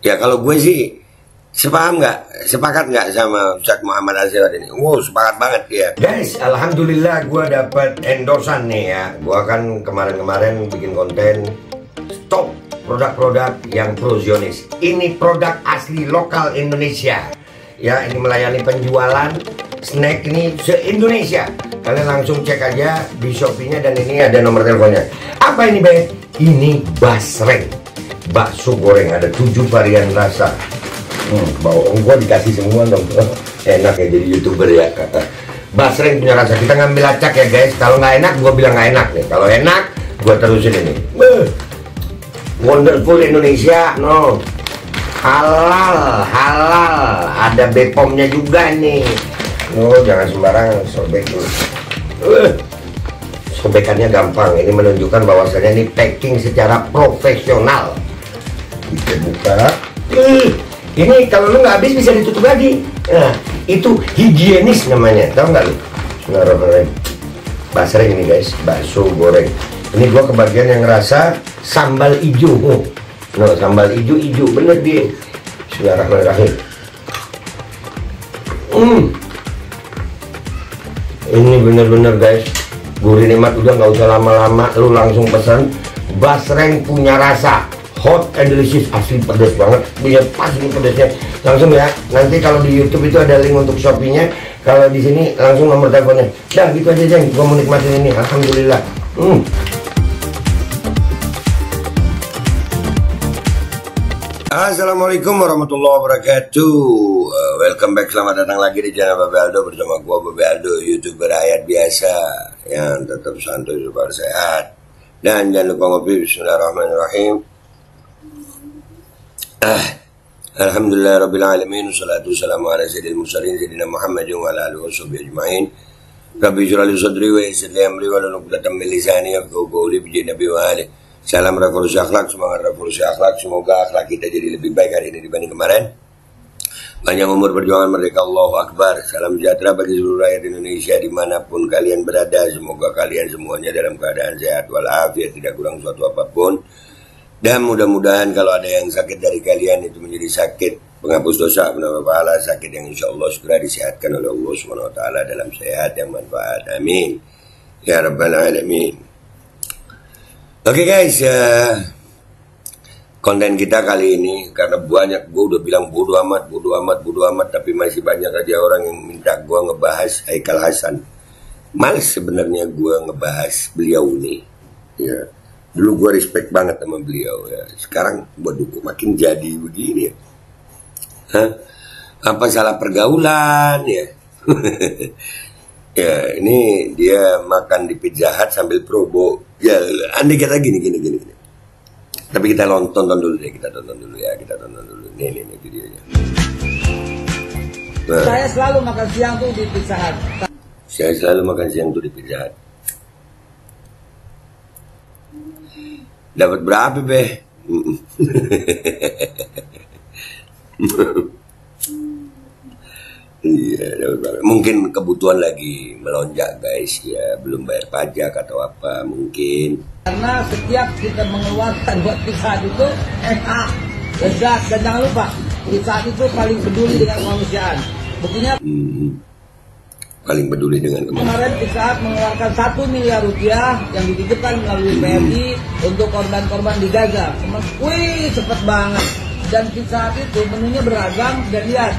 Ya kalau gue sih sepakat nggak sama Ustadz Muhammad Azhar ini? Wow, sepakat banget ya. Guys, alhamdulillah gue dapat endorsan nih ya. Gue kan kemarin-kemarin bikin konten stop produk-produk yang pro Zionis. Ini produk asli lokal Indonesia. Ya, ini melayani penjualan snack ini se-Indonesia. Kalian langsung cek aja di Shopee-nya dan ini ada nomor teleponnya. Apa ini, Be? Ini basreng. Bakso goreng, ada 7 varian rasa. Bawang gua dikasih semua dong. Enak ya jadi YouTuber ya. Basreng punya rasa. Kita ngambil acak ya guys. Kalau nggak enak, gua bilang nggak enak nih. Kalau enak, gua terusin ini. Wonderful Indonesia, no. Halal. Ada Bepom-nya juga nih. Oh, jangan sembarang sobek dulu. Sobekannya gampang. Ini menunjukkan bahwasanya ini packing secara profesional. Kita buka. Ini kalau lu nggak habis bisa ditutup lagi. Nah, itu higienis namanya. Tahu nggak lu? Bismillahirrahmanirrahim. Basreng ini guys, bakso goreng. Ini gua kebagian yang ngerasa sambal hijau. No, sambal hijau bener dia. Bismillahirrahmanirrahim. Ini bener-bener guys, gurih nikmat. Udah nggak usah lama-lama, lu langsung pesan. Basreng punya rasa hot and delicious, asli pedas banget. Dia pas ini pedasnya. Langsung ya. Nanti kalau di YouTube itu ada link untuk Shopee-nya. Kalau di sini langsung nomor teleponnya. Dah gitu aja Jeng, gua mau nikmatin ini. Alhamdulillah. Assalamualaikum warahmatullahi wabarakatuh. Welcome back, selamat datang lagi di channel Babe Aldo bersama gua Babe Aldo, YouTuber rakyat biasa yang tetap santai super sehat. Dan jangan lupa ngopi. Bismillahirrahmanirrahim. Alhamdulillah Rabbil Alamin. Wassalatu wassalamu ala sayyidil mursalin Sayyidina Muhammadin wa ala alihi wa sahbihi ajma'in. Rabbi shrah li sadri wa yassir li amri wahlul 'uqdatam min lisani yafqahu qawli bi Nabi wa alihi. Salam revolusi akhlak, semangat revolusi akhlak. Semoga akhlak kita jadi lebih baik hari ini dibanding kemarin. Panjang umur perjuangan merdeka, Allahu Akbar. Salam sejahtera bagi seluruh rakyat Indonesia dimanapun kalian berada. Semoga kalian semuanya dalam keadaan sehat walafiat, tidak kurang suatu apapun. Dan mudah-mudahan kalau ada yang sakit dari kalian itu menjadi sakit penghapus dosa, penambah pahala, sakit yang insya Allah segera disehatkan oleh Allah SWT dalam sehat yang manfaat. Amin. Ya Rabbal Alamin. Oke guys, konten kita kali ini karena banyak, gue udah bilang bodo amat, tapi masih banyak aja orang yang minta gue ngebahas Haikal Hasan. Males sebenarnya gue ngebahas beliau nih. Ya. Dulu gue respect banget sama beliau ya. Sekarang waduh kok makin jadi begini ya. Apa salah pergaulan ya? Ya ini dia makan di Pizza Hut sambil probo. Ya andai kata gini. Tapi kita tonton dulu deh, kita tonton dulu. Nih videonya. Nah. Saya selalu makan siang tuh di Pizza Hut. Saya selalu makan siang tuh di Pizza Hut. Dapat berapa, Be? Iya, dapat berapa? Mungkin kebutuhan lagi melonjak, guys. Ya, belum bayar pajak atau apa, mungkin. Karena setiap kita mengeluarkan buat Pizza Hut itu enak, lezat, dan jangan lupa Pizza Hut itu paling peduli dengan kemanusiaan. Buktinya paling peduli dengan kemarin Pizza Hut mengeluarkan 1 miliar rupiah yang dititipkan melalui PMI untuk korban-korban di Gaza. Wih, cepet banget. Dan Pizza Hut itu menunya beragam, dan lihat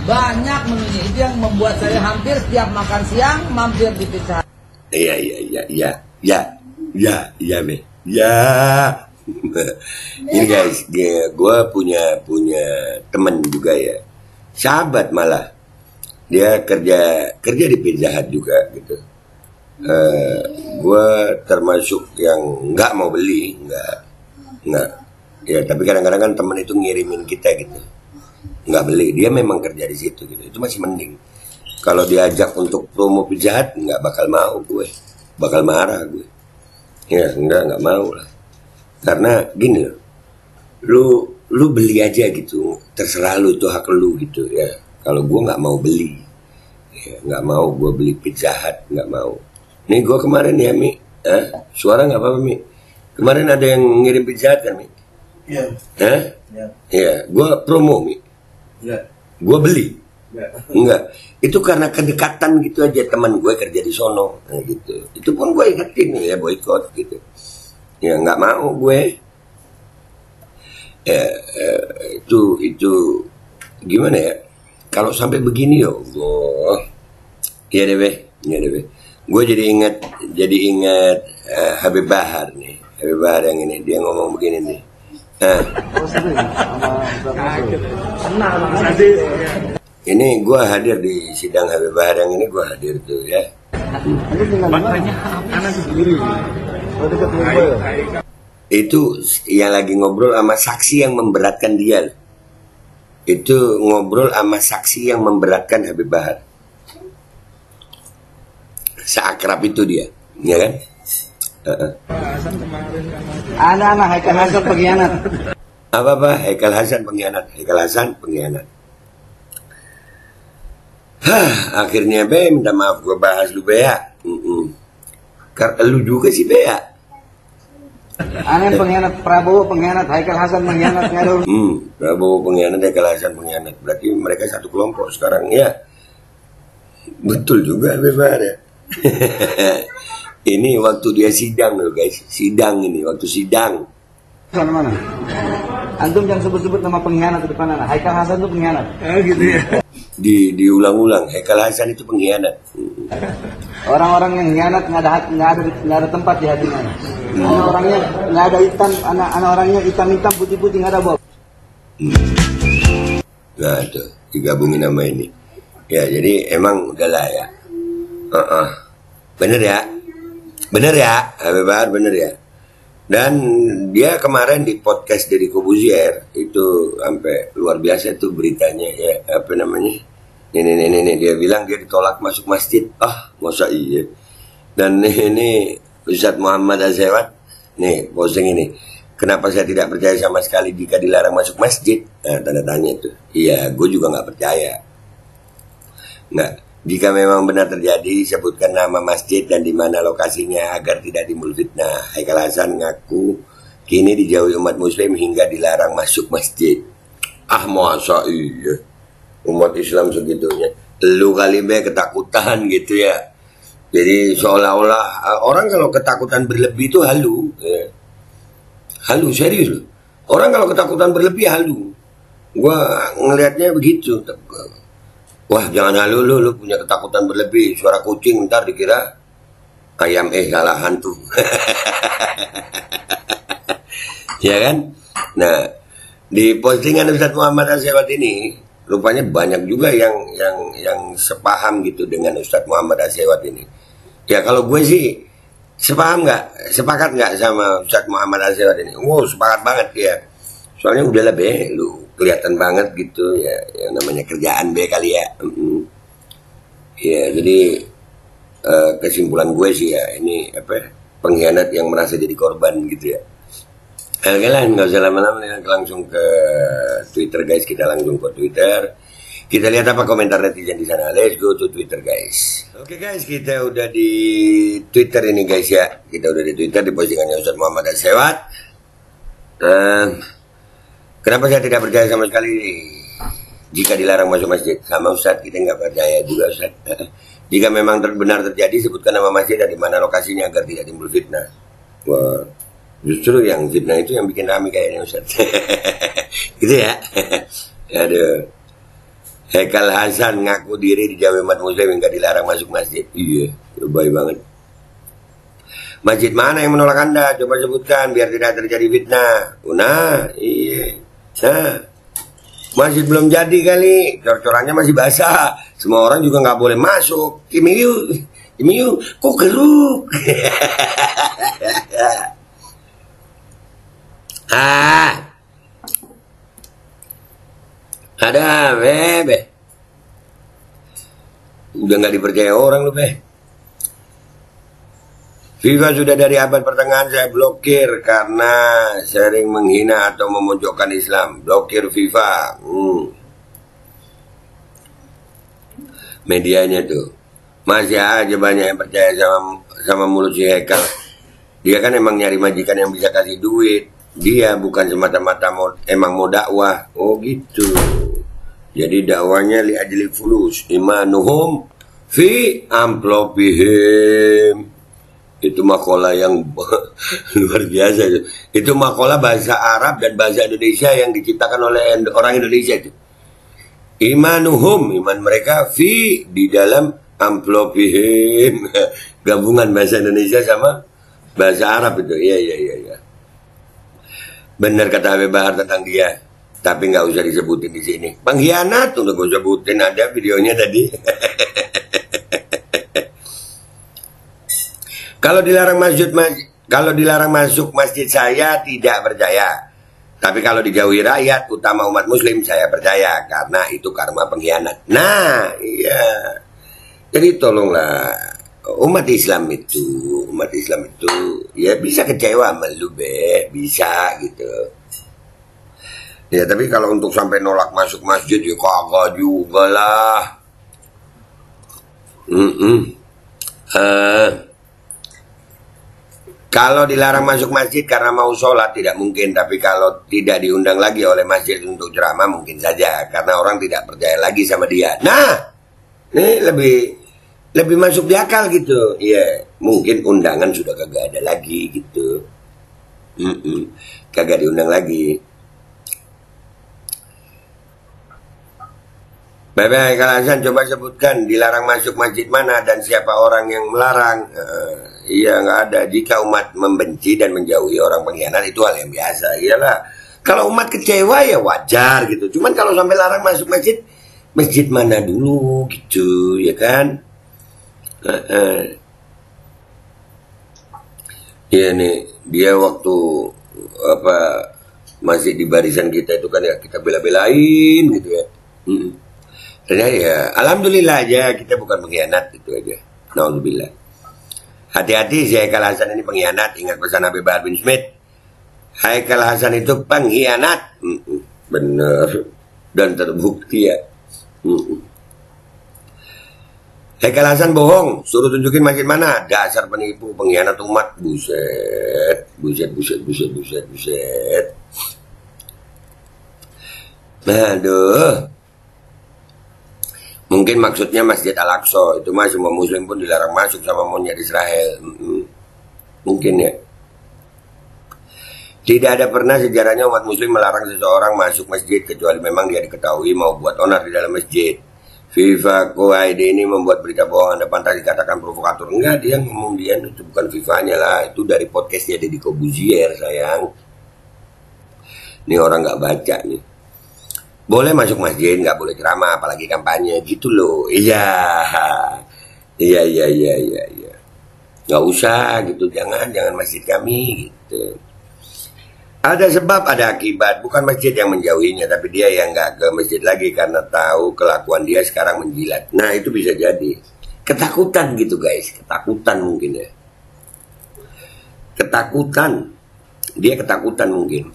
banyak menunya. Itu yang membuat saya hampir setiap makan siang mampir di Pizza Hut. Iya, Be. Ya. Ini guys, gue punya temen juga ya. Sahabat malah. Dia kerja di Pizza Hut juga gitu. Gue termasuk yang nggak mau beli, nggak. Ya tapi kadang-kadang kan temen itu ngirimin kita gitu, nggak beli. Dia memang kerja di situ gitu. Itu masih mending. Kalau diajak untuk promo Pizza Hut nggak bakal mau gue, bakal marah gue. Ya nggak mau lah. Karena gini loh, lu beli aja gitu, terserah lu, itu hak lu gitu ya. Kalau gue nggak mau beli, ya, nggak mau gue beli Pizza Hut, nggak mau. Nih gue kemarin ya Mi, suara nggak apa-apa Mi. Kemarin ada yang ngirim Pizza Hut kan Mi. Iya. Hah? Iya, gue promo Mi. Gue beli. Enggak. Itu karena kedekatan gitu aja, teman gue kerja di sono, nah, gitu. Itu pun gue ingetin ya, boykot gitu. Ya nggak mau gue. Ya, itu gimana ya? Kalau sampai begini yo, iya deh be, iya deh be. Gue jadi ingat Habib Bahar nih, Habib Bahar yang ini dia ngomong begini nih. Ini gue hadir di sidang Habib Bahar yang ini, gue hadir tuh ya. Itu yang lagi ngobrol sama saksi yang memberatkan dia. Itu ngobrol sama saksi yang memberatkan Habib Bahar. Seakrab itu dia, ya kan? Anak-anak Haikal Hasan pengkhianat. Apa Haikal Hasan pengkhianat? Haikal Hasan pengkhianat. Akhirnya be minta maaf gue bahas lu be ya. Karena lu juga sih be ya. Aneh pengkhianat, Prabowo pengkhianat, Haikal Hasan pengkhianat, Prabowo pengkhianat, Haikal Hasan pengkhianat. Berarti mereka satu kelompok sekarang ya. Betul juga Habib Bahar ya. Ini waktu dia sidang loh guys, sidang ini waktu sidang. Mana? Antum jangan sebut-sebut nama pengkhianat di depan anak. Haikal Hasan itu pengkhianat. Gitu ya. Diulang-ulang, Haikal Hasan itu pengkhianat. Orang-orang yang khianat nggak ada tempat di hatinya. Anak orangnya nggak ada hitam, anak orangnya hitam putih nggak ada bau. Nah tuh digabungin nama ini. Ya jadi emang udahlah ya. Bener ya, Habib Bahar bener ya. Dan dia kemarin di podcast dari Kobuzier itu sampai luar biasa tuh beritanya ya, apa namanya? Ini dia bilang dia ditolak masuk masjid. Masa iya. Dan ini Ustadz Muhammad Azewat nih posting ini. Kenapa saya tidak percaya sama sekali jika dilarang masuk masjid? Nah, tanda tanya itu. Iya, gue juga nggak percaya. Nah, jika memang benar terjadi, sebutkan nama masjid dan di mana lokasinya agar tidak timbul fitnah. Haikal Hasan ngaku kini dijauhi umat muslim hingga dilarang masuk masjid. Masa iya. Umat Islam segitunya. Lu kali be ketakutan gitu ya. Jadi seolah-olah orang kalau ketakutan berlebih itu halu. Ya. Halu serius loh. Orang kalau ketakutan berlebih halu. Gua ngelihatnya begitu. Wah jangan halu lu punya ketakutan berlebih. Suara kucing ntar dikira ayam kalah hantu. Ya kan? Nah di postingan Ustadz Muhammad Azewat ini rupanya banyak juga yang sepaham gitu dengan Ustadz Muhammad Azewat ini. Ya kalau gue sih sepakat nggak sama Ustadz Muhammad Azewat ini? Sepakat banget ya. Soalnya udah lah be, lu kelihatan banget gitu ya, yang namanya kerjaan be kali ya. Ya jadi kesimpulan gue sih ya ini pengkhianat yang merasa jadi korban gitu ya. Oke lah, nggak usah lama-lama, langsung ke Twitter guys. Kita langsung ke Twitter. Kita lihat apa komentar netizen di sana. Let's go to Twitter guys. Oke guys, kita udah di Twitter ini guys ya. Kita udah di Twitter di postingannya Ustadz Muhammad Azewat. Kenapa saya tidak percaya sama sekali jika dilarang masuk masjid? Sama Ustadz, kita nggak percaya juga Ustadz. Jika memang benar terjadi, sebutkan nama masjid dan di mana lokasinya agar tidak timbul fitnah. Wah, justru yang fitnah itu yang bikin rame kayaknya Ustadz. Gitu ya. Aduh. Haikal Hasan ngaku diri dijauhi umat muslim hingga dilarang masuk masjid. Iya, baik banget. Masjid mana yang menolak Anda? Coba sebutkan biar tidak terjadi fitnah. Nah, iya. Nah, masjid belum jadi kali. Cor-corannya masih basah. Semua orang juga nggak boleh masuk. Imiyu, kok geruk? Ada be. Udah nggak dipercaya orang lu be. FIFA sudah dari abad pertengahan saya blokir karena sering menghina atau memojokkan Islam. Blokir FIFA. Medianya tuh masih aja banyak yang percaya sama mulut si Haikal. Dia kan emang nyari majikan yang bisa kasih duit. dia bukan semata-mata emang mau dakwah. Oh gitu. Jadi dakwanya li ajli fulus, imanuhum fi amplopihim. Itu makalah yang luar biasa itu. Itu makalah bahasa Arab dan bahasa Indonesia yang diciptakan oleh orang Indonesia itu. Imanuhum, iman mereka fi di dalam amplopihim. Gabungan bahasa Indonesia sama bahasa Arab itu. Iya. Benar kata Habib Bahar tentang dia. Tapi nggak usah disebutin di sini. Pengkhianat untuk gue sebutin, ada videonya tadi. Kalau dilarang masuk masjid saya tidak percaya. Tapi kalau dijauhi rakyat, utama umat muslim, saya percaya. Karena itu karma pengkhianat. Nah, iya. Jadi tolonglah, umat Islam itu ya bisa kecewa sama lu, bisa gitu. Ya, tapi kalau untuk sampai nolak masuk masjid, ya kagak juga lah. Kalau dilarang masuk masjid karena mau sholat tidak mungkin, tapi kalau tidak diundang lagi oleh masjid untuk ceramah mungkin saja, karena orang tidak percaya lagi sama dia. Nah, ini lebih masuk di akal gitu. Iya, mungkin undangan sudah kagak ada lagi gitu. Kagak diundang lagi. Bapak Haikal Hasan, coba sebutkan dilarang masuk masjid mana dan siapa orang yang melarang. Iya, nggak ada. Jika umat membenci dan menjauhi orang pengkhianat itu hal yang biasa. Iyalah, kalau umat kecewa ya wajar gitu. Cuman kalau sampai larang masuk masjid, masjid mana dulu gitu, ya kan? Iya nih, dia waktu masih di barisan kita itu kan ya kita bela-belain gitu ya. Ternyata ya, alhamdulillah aja kita bukan pengkhianat, itu aja. Alhamdulillah. Hati-hati si Haikal Hasan ini pengkhianat. Ingat pesan Habib Bahar bin Smith. Haikal Hasan itu pengkhianat. Bener. Dan terbukti ya. Haikal Hasan bohong. Suruh tunjukin masjid mana. Dasar penipu, pengkhianat umat. Buset. Aduh. Mungkin maksudnya Masjid Al-Aqsa. Itu mah semua muslim pun dilarang masuk sama monyet Israel. Mungkin ya. Tidak ada pernah sejarahnya umat muslim melarang seseorang masuk masjid kecuali memang dia diketahui mau buat onar di dalam masjid. FIFA Kuwait ini membuat berita bohong, Anda pantas dikatakan provokator. Enggak, dia ngomong dia itu bukan FIFA-nya lah. Itu dari podcastnya Deddy Corbuzier, sayang. Ini orang nggak baca nih. Boleh masuk masjid, nggak boleh ceramah, apalagi kampanye, gitu loh. Iya. Nggak usah gitu, jangan masjid kami gitu. Ada sebab, ada akibat. Bukan masjid yang menjauhinya, tapi dia yang nggak ke masjid lagi karena tahu kelakuan dia sekarang menjilat. Nah, itu bisa jadi ketakutan gitu guys, ketakutan mungkin ya. Dia ketakutan mungkin.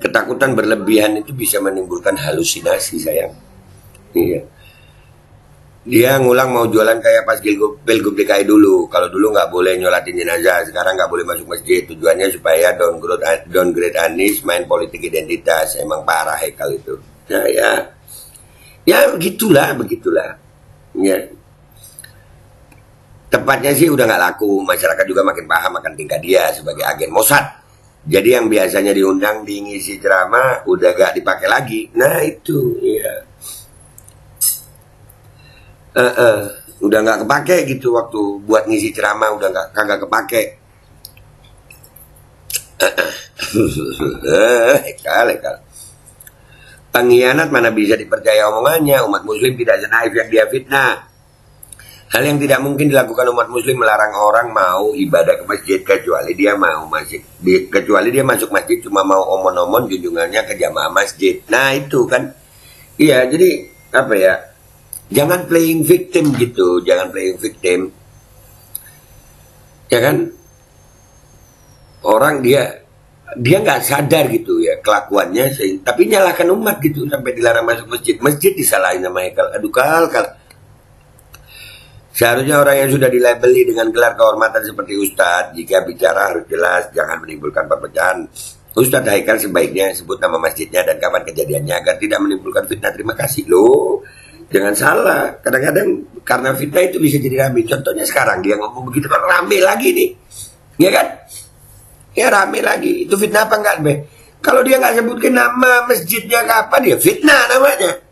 Ketakutan berlebihan itu bisa menimbulkan halusinasi, sayang. Iya. Dia ngulang mau jualan kayak pas Pilgub DKI dulu. Kalau dulu nggak boleh nyolatin jenazah, sekarang nggak boleh masuk masjid. Tujuannya supaya downgrade Anies, main politik identitas. Emang parah Haikal itu. Nah, ya begitulah. Ya. Tepatnya sih udah nggak laku. Masyarakat juga makin paham akan tingkah dia sebagai agen Mossad. Jadi yang biasanya diundang di ngisi ceramah udah gak dipakai lagi. Nah itu, ya. Udah gak kepake gitu waktu buat ngisi ceramah, udah kagak kepake. Haikal. Pengkhianat mana bisa dipercaya omongannya. Umat muslim tidak senaif yang dia fitnah. Hal yang tidak mungkin dilakukan umat muslim melarang orang mau ibadah ke masjid kecuali dia masuk masjid cuma mau omon-omon junjungannya ke jamaah masjid. Nah itu kan, iya jadi apa ya? Jangan playing victim gitu, ya kan? Orang dia nggak sadar gitu ya kelakuannya, tapi nyalahkan umat gitu sampai dilarang masuk masjid. Masjid disalahin sama Haikal. Aduh kal. Seharusnya orang yang sudah dilabeli dengan gelar kehormatan seperti Ustadz, jika bicara harus jelas, jangan menimbulkan perpecahan. Ustadz Haikal sebaiknya sebut nama masjidnya dan kapan kejadiannya agar tidak menimbulkan fitnah. Terima kasih loh. Jangan salah, kadang-kadang karena fitnah itu bisa jadi rame. Contohnya sekarang dia ngomong begitu kan rame lagi nih. Ya kan? Ya rame lagi. Itu fitnah apa enggak, Be? Kalau dia nggak sebutkan nama masjidnya kapan, ya fitnah namanya.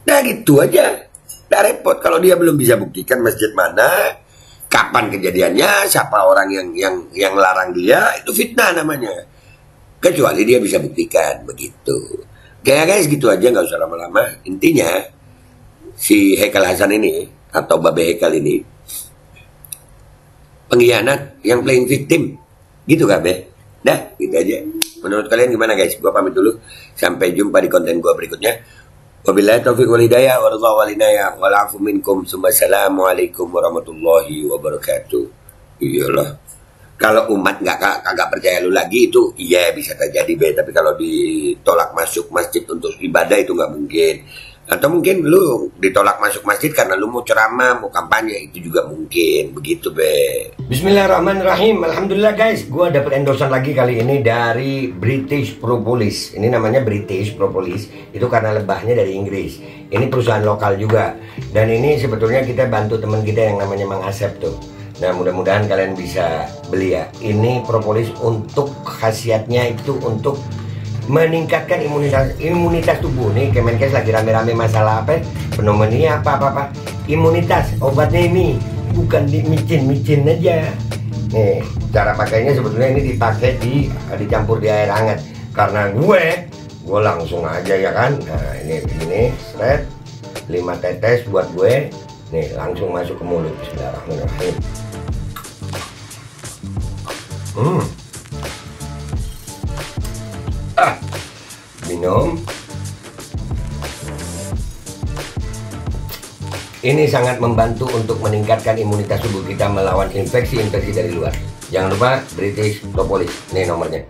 Nah gitu aja. Nggak repot kalau dia belum bisa buktikan masjid mana, kapan kejadiannya, siapa orang yang larang dia, itu fitnah namanya. Kecuali dia bisa buktikan begitu. Kayak guys gitu aja, nggak usah lama-lama. Intinya si Haikal Hasan ini atau Babe Haikal ini pengkhianat yang playing victim, gitu kan, Be? Dah, gitu aja. Menurut kalian gimana guys? Gua pamit dulu. Sampai jumpa di konten gua berikutnya. Wabillahi taufiq wal hidayah wa ridha wal afu minkum. Assalamualaikum warahmatullahi wabarakatuh. Iyalah. Kalau umat kagak percaya lu lagi itu iya bisa terjadi, Be. Tapi kalau ditolak masuk masjid untuk ibadah itu nggak mungkin. Atau mungkin lu ditolak masuk masjid karena lu mau ceramah, mau kampanye, itu juga mungkin. Begitu, Be. Bismillahirrahmanirrahim. Alhamdulillah guys, gua dapat endorsan lagi kali ini dari British Propolis. Ini namanya British Propolis, itu karena lebahnya dari Inggris. Ini perusahaan lokal juga. Dan ini sebetulnya kita bantu teman kita yang namanya Mang Asep tuh. Nah, mudah-mudahan kalian bisa beli ya. Ini propolis untuk khasiatnya itu untuk meningkatkan imunitas tubuh. Nih Kemenkes lagi rame-rame masalah apa? Pneumonia apa. Imunitas, obatnya ini bukan di micin aja. Nih, cara pakainya sebetulnya ini dipakai dicampur di air hangat. Karena gue langsung aja ya kan. Nah, ini seret 5 tetes buat gue. Nih, langsung masuk ke mulut. Bismillahirrahmanirrahim. Minum. Ini sangat membantu untuk meningkatkan imunitas tubuh kita melawan infeksi-infeksi dari luar. Jangan lupa British Propolis. Ini nomornya.